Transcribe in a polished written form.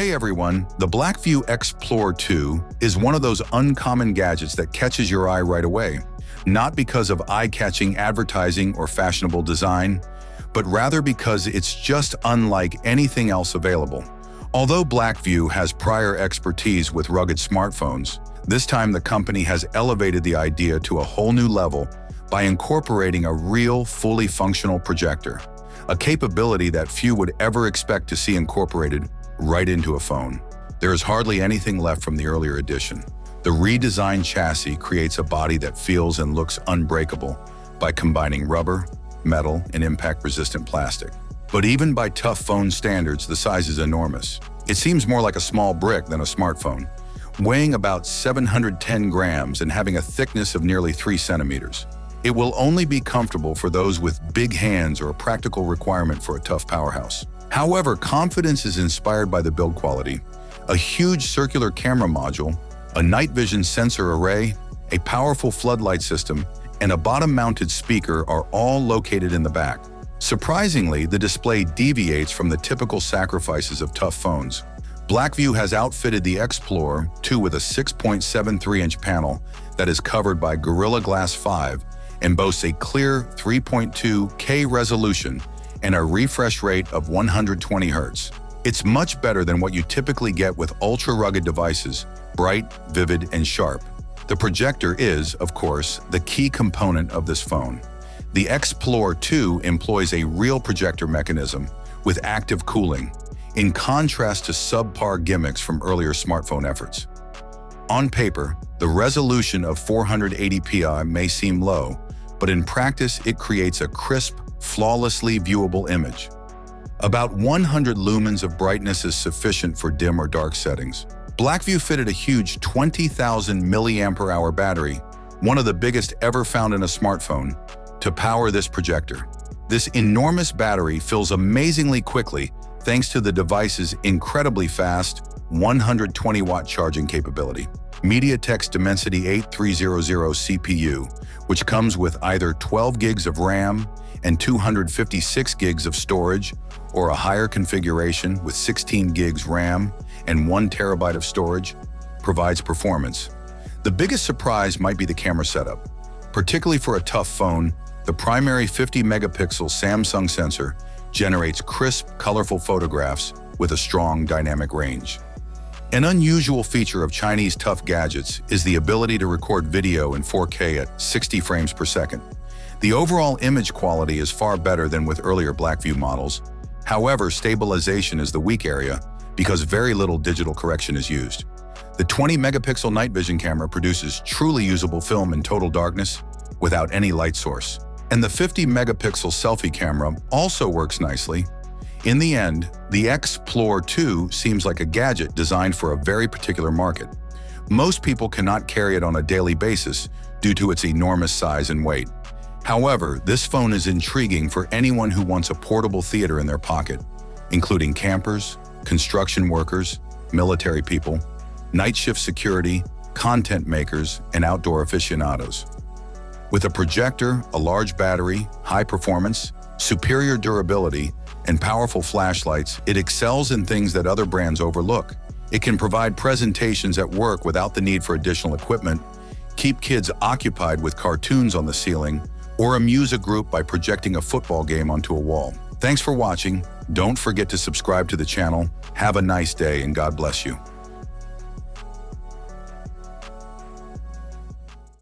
Hey everyone, the Blackview XPLORE 2 is one of those uncommon gadgets that catches your eye right away, not because of eye-catching advertising or fashionable design, but rather because it's just unlike anything else available. Although Blackview has prior expertise with rugged smartphones, this time the company has elevated the idea to a whole new level by incorporating a real, fully functional projector, a capability that few would ever expect to see incorporated right into a phone. There is hardly anything left from the earlier edition. The redesigned chassis creates a body that feels and looks unbreakable by combining rubber, metal, and impact-resistant plastic. But even by tough phone standards, the size is enormous. It seems more like a small brick than a smartphone, weighing about 710 grams and having a thickness of nearly 3 centimeters. It will only be comfortable for those with big hands or a practical requirement for a tough powerhouse. However, confidence is inspired by the build quality. A huge circular camera module, a night vision sensor array, a powerful floodlight system, and a bottom-mounted speaker are all located in the back. Surprisingly, the display deviates from the typical sacrifices of tough phones. Blackview has outfitted the XPLORE 2 with a 6.73-inch panel that is covered by Gorilla Glass 5 and boasts a clear 3.2K resolution and a refresh rate of 120 Hz. It's much better than what you typically get with ultra-rugged devices, bright, vivid, and sharp. The projector is, of course, the key component of this phone. The XPLORE 2 employs a real projector mechanism with active cooling, in contrast to subpar gimmicks from earlier smartphone efforts. On paper, the resolution of 480p may seem low, but in practice it creates a crisp, flawlessly viewable image. About 100 lumens of brightness is sufficient for dim or dark settings. Blackview fitted a huge 20,000 mAh battery, one of the biggest ever found in a smartphone, to power this projector. This enormous battery fills amazingly quickly thanks to the device's incredibly fast 120-watt charging capability. MediaTek's Dimensity 8300 CPU, which comes with either 12 gigs of RAM and 256 gigs of storage, or a higher configuration with 16 gigs RAM and 1 terabyte of storage, provides performance. The biggest surprise might be the camera setup. Particularly for a tough phone, the primary 50-megapixel Samsung sensor generates crisp, colorful photographs with a strong dynamic range. An unusual feature of Chinese tough gadgets is the ability to record video in 4K at 60 frames per second. The overall image quality is far better than with earlier Blackview models. However, stabilization is the weak area because very little digital correction is used. The 20-megapixel night vision camera produces truly usable film in total darkness without any light source. And the 50-megapixel selfie camera also works nicely. In the end, the XPLORE 2 seems like a gadget designed for a very particular market. Most people cannot carry it on a daily basis due to its enormous size and weight. However, this phone is intriguing for anyone who wants a portable theater in their pocket, including campers, construction workers, military people, night shift security, content makers, and outdoor aficionados. With a projector, a large battery, high performance, superior durability, and powerful flashlights, it excels in things that other brands overlook. It can provide presentations at work without the need for additional equipment, keep kids occupied with cartoons on the ceiling, or amuse a group by projecting a football game onto a wall. Thanks for watching. Don't forget to subscribe to the channel. Have a nice day and God bless you.